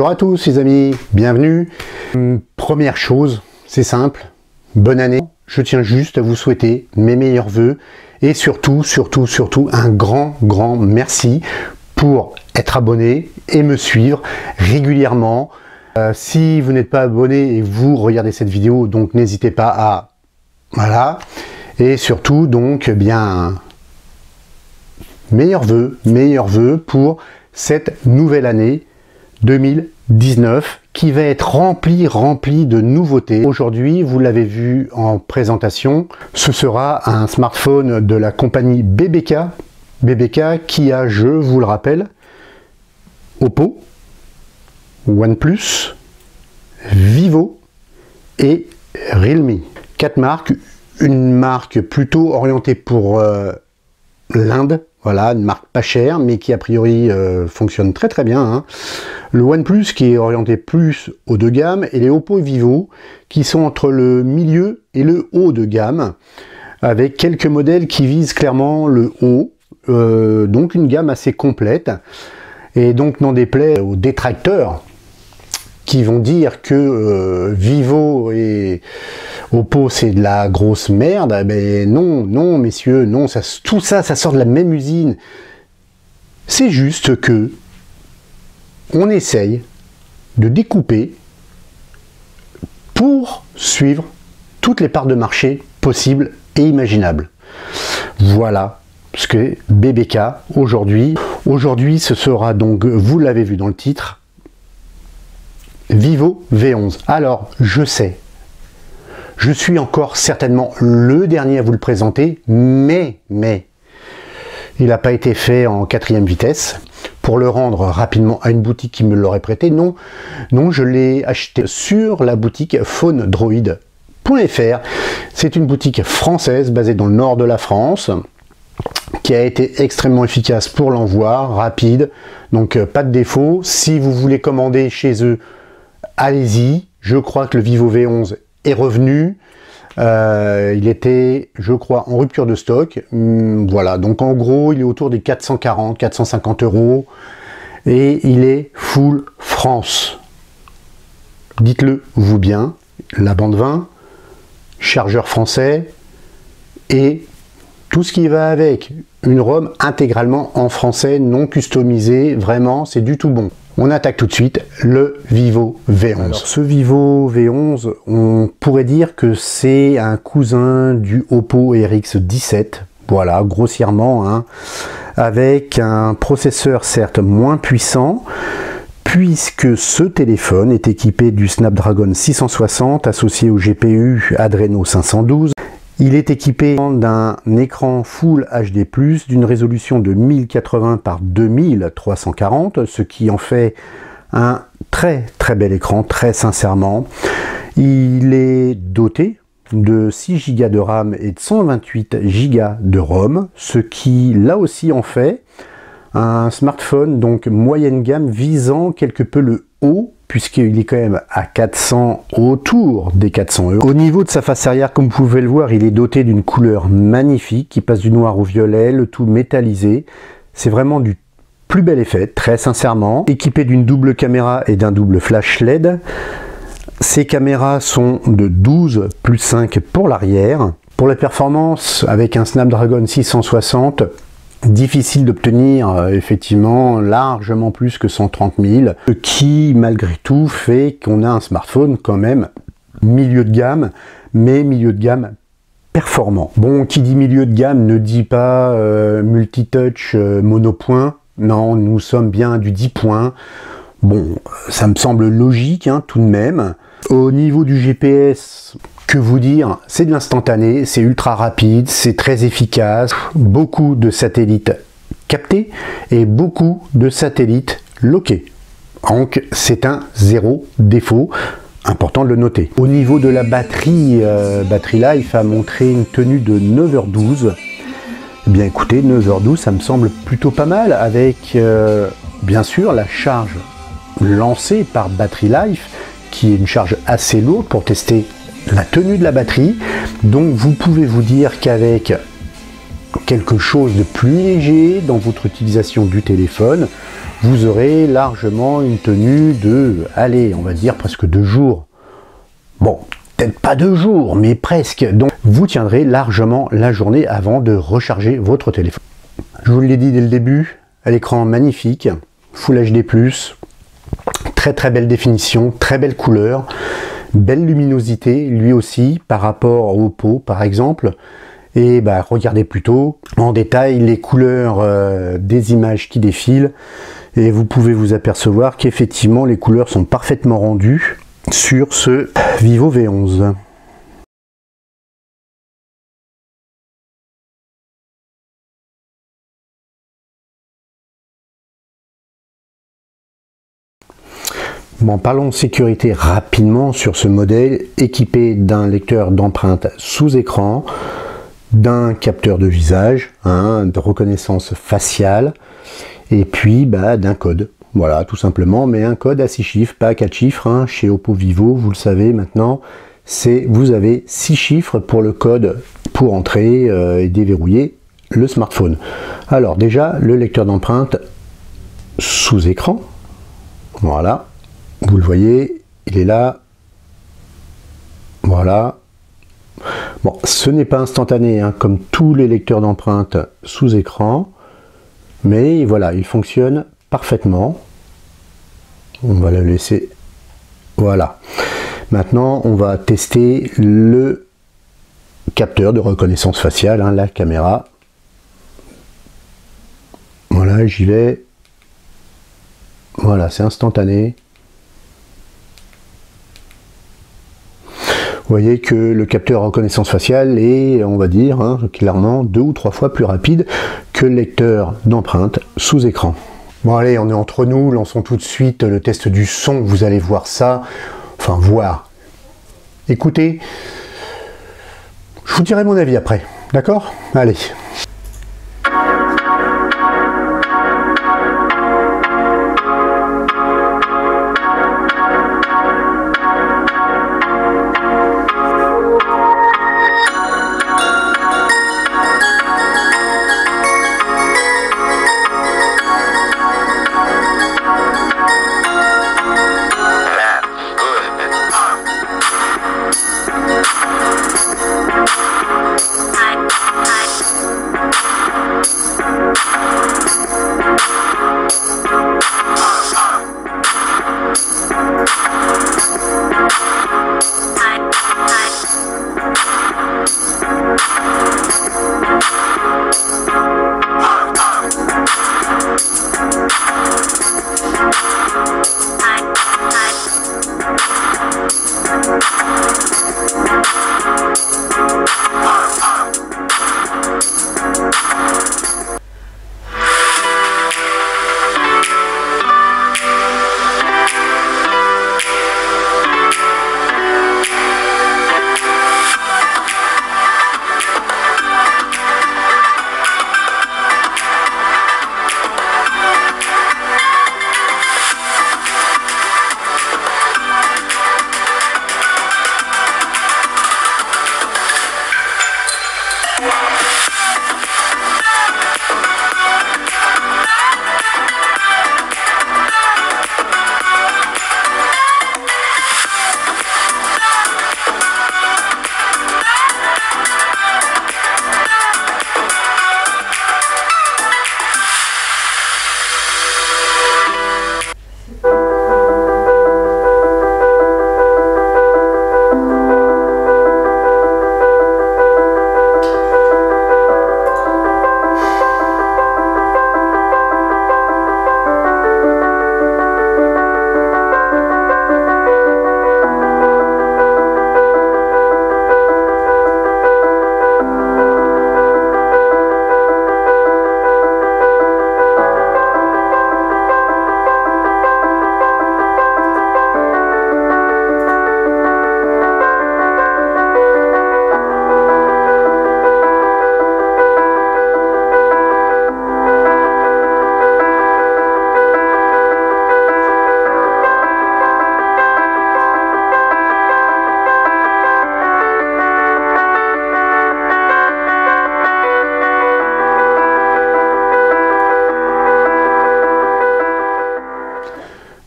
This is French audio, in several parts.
Bonjour à tous les amis, bienvenue. Première chose, c'est simple, bonne année. Je tiens juste à vous souhaiter mes meilleurs vœux et surtout un grand merci pour être abonné et me suivre régulièrement. Si vous n'êtes pas abonné et vous regardez cette vidéo, donc n'hésitez pas à... Voilà. Et surtout, donc, bien, meilleurs vœux pour cette nouvelle année 2019 qui va être remplie de nouveautés. Aujourd'hui, vous l'avez vu en présentation, ce sera un smartphone de la compagnie BBK. BBK qui a, je vous le rappelle, Oppo, OnePlus, Vivo et Realme. 4 marques, une marque plutôt orientée pour l'Inde, voilà, une marque pas chère, mais qui a priori fonctionne très bien. Hein. Le OnePlus qui est orienté plus haut de gamme, et les Oppo et Vivo qui sont entre le milieu et le haut de gamme, avec quelques modèles qui visent clairement le haut, donc une gamme assez complète. Et donc n'en déplaise aux détracteurs qui vont dire que Vivo et Oppo c'est de la grosse merde, mais non messieurs, non, tout ça sort de la même usine. C'est juste que on essaye de découper pour suivre toutes les parts de marché possibles et imaginables. Voilà ce que BBK aujourd'hui. Aujourd'hui, ce sera donc, vous l'avez vu dans le titre, Vivo V11. Alors, je sais, je suis encore certainement le dernier à vous le présenter, mais il n'a pas été fait en 4e vitesse. Pour le rendre rapidement à une boutique qui me l'aurait prêté, non, je l'ai acheté sur la boutique PhoneDroid.fr. C'est une boutique française basée dans le nord de la France, qui a été extrêmement efficace pour l'envoi, rapide, donc pas de défaut. Si vous voulez commander chez eux, allez-y. Je crois que le Vivo V11 est revenu. Il était, je crois, en rupture de stock. Voilà, donc en gros, il est autour des 440-450 euros. Et il est full France. Dites-le vous bien, la bande 20, chargeur français et tout ce qui va avec. Une ROM intégralement en français, non customisée, vraiment, c'est du tout bon. On attaque tout de suite le Vivo V11. Alors, ce Vivo V11, on pourrait dire que c'est un cousin du Oppo RX17, voilà, grossièrement, hein, avec un processeur certes moins puissant, puisque ce téléphone est équipé du Snapdragon 660 associé au GPU Adreno 512. Il est équipé d'un écran Full HD+, d'une résolution de 1080 par 2340, ce qui en fait un très bel écran, très sincèrement. Il est doté de 6 Go de RAM et de 128 Go de ROM, ce qui là aussi en fait un smartphone donc moyenne gamme visant quelque peu le haut, puisqu'il est quand même à 400, autour des 400 euros. Au niveau de sa face arrière, comme vous pouvez le voir, il est doté d'une couleur magnifique qui passe du noir au violet, le tout métallisé. C'est vraiment du plus bel effet, très sincèrement. Équipé d'une double caméra et d'un double flash LED. Ces caméras sont de 12 plus 5 pour l'arrière. Pour la performance, avec un Snapdragon 660, difficile d'obtenir effectivement largement plus que 130 000, ce qui malgré tout fait qu'on a un smartphone quand même milieu de gamme, mais milieu de gamme performant. Bon, qui dit milieu de gamme ne dit pas multitouch monopoint, non, nous sommes bien du 10 points. Bon, ça me semble logique hein, tout de même. Au niveau du GPS, que vous dire, c'est de l'instantané, c'est ultra rapide, c'est très efficace, beaucoup de satellites captés et beaucoup de satellites loqués. Donc c'est un zéro défaut, important de le noter. Au niveau de la batterie, Battery Life a montré une tenue de 9h12. Eh bien écoutez, 9h12 ça me semble plutôt pas mal, avec bien sûr la charge lancée par Battery Life, qui est une charge assez lourde pour tester la tenue de la batterie. Donc vous pouvez vous dire qu'avec quelque chose de plus léger dans votre utilisation du téléphone, vous aurez largement une tenue de, allez, on va dire presque 2 jours. Bon, peut-être pas 2 jours, mais presque. Donc, vous tiendrez largement la journée avant de recharger votre téléphone. Je vous l'ai dit dès le début, à l'écran magnifique, Full HD+, très très belle définition, très belle couleur, belle luminosité, lui aussi, par rapport au Oppo par exemple. Et bah, regardez plutôt en détail les couleurs des images qui défilent. Et vous pouvez vous apercevoir qu'effectivement les couleurs sont parfaitement rendues sur ce Vivo V11. Bon, parlons sécurité rapidement sur ce modèle équipé d'un lecteur d'empreintes sous écran, d'un capteur de visage, de reconnaissance faciale, et puis d'un code. Voilà, tout simplement, mais un code à 6 chiffres, pas à 4 chiffres. Chez Oppo Vivo, vous le savez maintenant, vous avez 6 chiffres pour le code pour entrer et déverrouiller le smartphone. Alors déjà, le lecteur d'empreintes sous écran, voilà, vous le voyez, il est là, voilà. Bon, ce n'est pas instantané, comme tous les lecteurs d'empreintes sous écran, mais voilà, il fonctionne parfaitement. On va le laisser, voilà. Maintenant, on va tester le capteur de reconnaissance faciale, la caméra. Voilà, j'y vais. Voilà, c'est instantané. Vous voyez que le capteur reconnaissance faciale est, on va dire, clairement 2 ou 3 fois plus rapide que le lecteur d'empreintes sous écran. Bon allez, on est entre nous, lançons tout de suite le test du son, vous allez voir ça, enfin voir, écoutez, je vous dirai mon avis après, d'accord? Allez.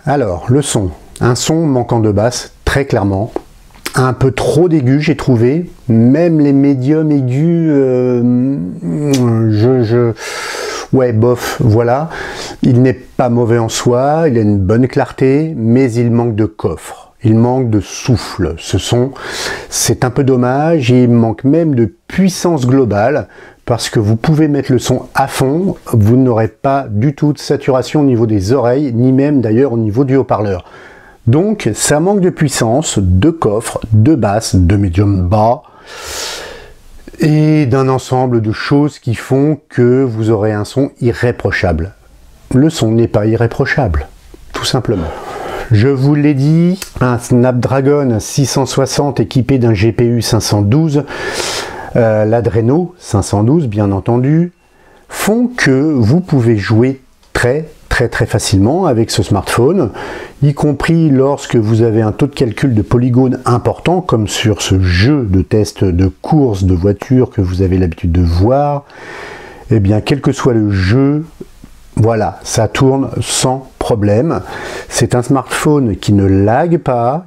Alors, le son. Un son manquant de basse, très clairement. Un peu trop d'aigus, j'ai trouvé. Même les médiums aigus, ouais, bof, voilà. Il n'est pas mauvais en soi, il a une bonne clarté, mais il manque de coffre. Il manque de souffle. Ce son, c'est un peu dommage. Il manque même de puissance globale, parce que vous pouvez mettre le son à fond, vous n'aurez pas du tout de saturation au niveau des oreilles, ni même d'ailleurs au niveau du haut-parleur. Donc ça manque de puissance, de coffre, de basse, de médium bas, et d'un ensemble de choses qui font que vous aurez un son irréprochable. Le son n'est pas irréprochable, tout simplement. Je vous l'ai dit, un Snapdragon 660 équipé d'un GPU 512, l'Adreno 512 bien entendu, font que vous pouvez jouer très facilement avec ce smartphone, y compris lorsque vous avez un taux de calcul de polygones important, comme sur ce jeu de test de course de voiture que vous avez l'habitude de voir. Et bien, quel que soit le jeu, voilà, ça tourne sans problème. C'est un smartphone qui ne lag pas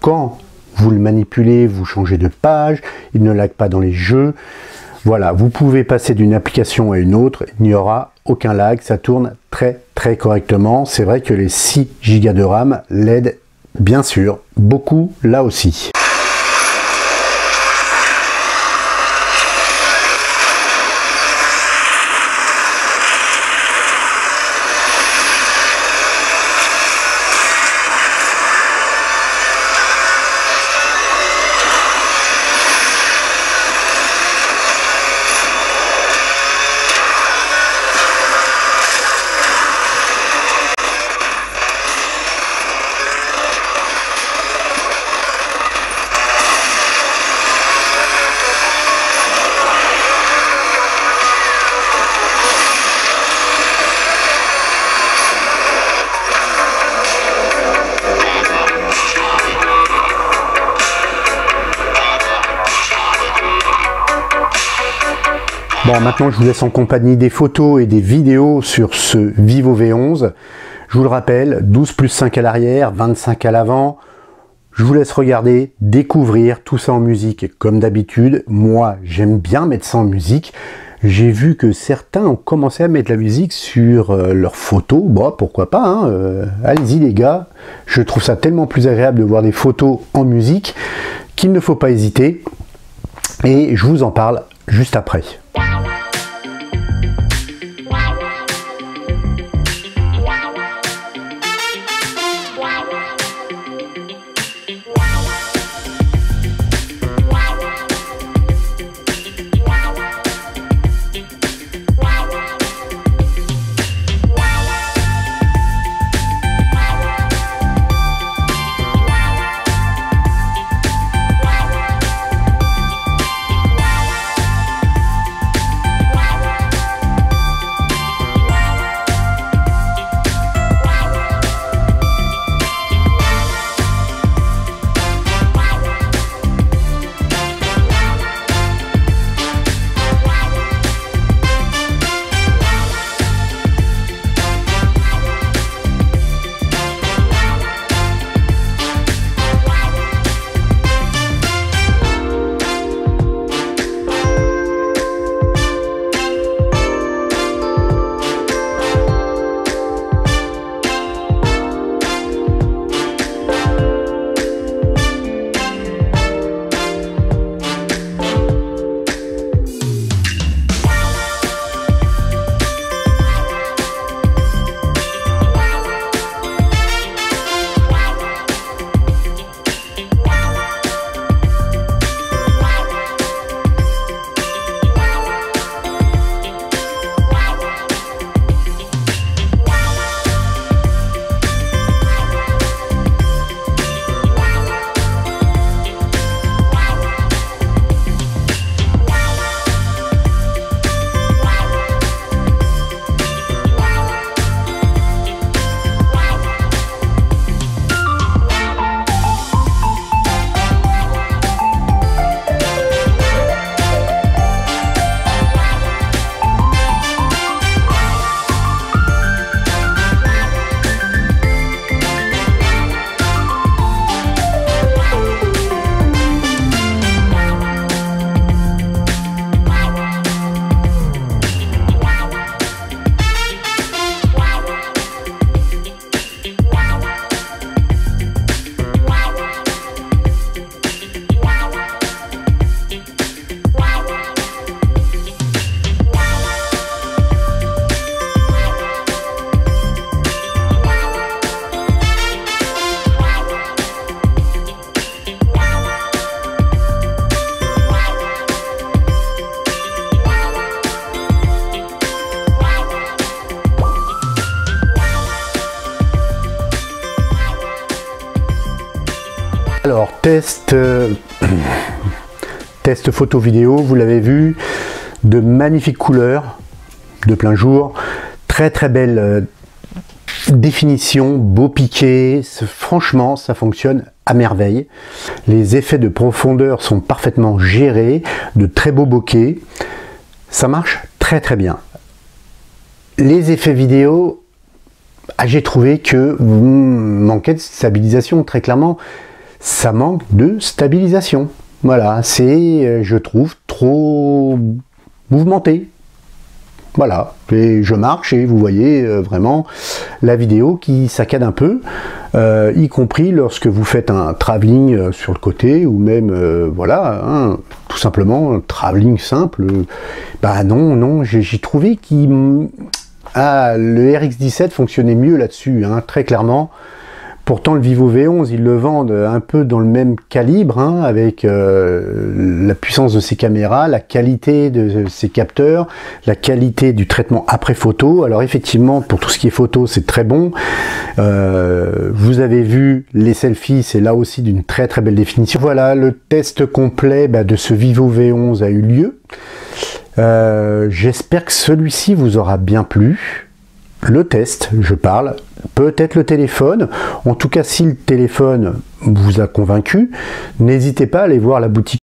quand vous le manipulez, vous changez de page, il ne lag pas dans les jeux. Voilà, vous pouvez passer d'une application à une autre, il n'y aura aucun lag, ça tourne très correctement. C'est vrai que les 6 Go de RAM l'aident bien sûr beaucoup là aussi. Bon, maintenant je vous laisse en compagnie des photos et des vidéos sur ce Vivo V11. Je vous le rappelle, 12 plus 5 à l'arrière, 25 à l'avant. Je vous laisse regarder, découvrir tout ça en musique comme d'habitude. Moi, j'aime bien mettre ça en musique. J'ai vu que certains ont commencé à mettre la musique sur leurs photos. Bon, pourquoi pas, hein, allez-y les gars. Je trouve ça tellement plus agréable de voir des photos en musique qu'il ne faut pas hésiter. Et je vous en parle juste après. test photo vidéo, vous l'avez vu, de magnifiques couleurs de plein jour, très belle définition, beau piqué, franchement ça fonctionne à merveille. Les effets de profondeur sont parfaitement gérés, de très beaux bokeh, ça marche très bien. Les effets vidéo, j'ai trouvé que manquait de stabilisation, très clairement, ça manque de stabilisation. Voilà, c'est, je trouve, trop mouvementé. Voilà, et je marche et vous voyez vraiment la vidéo qui saccade un peu, y compris lorsque vous faites un travelling sur le côté, ou même, voilà, hein, tout simplement, un travelling simple. Bah non, j'ai trouvé qu'il... le RX17 fonctionnait mieux là-dessus, hein, très clairement. Pourtant, le Vivo V11, ils le vendent un peu dans le même calibre, hein, avec la puissance de ses caméras, la qualité de ses capteurs, la qualité du traitement après photo. Alors effectivement, pour tout ce qui est photo, c'est très bon. Vous avez vu les selfies, c'est là aussi d'une très belle définition. Voilà, le test complet de ce Vivo V11 a eu lieu. J'espère que celui-ci vous aura bien plu. Le test, je parle, peut-être le téléphone. En tout cas, si le téléphone vous a convaincu, n'hésitez pas à aller voir la boutique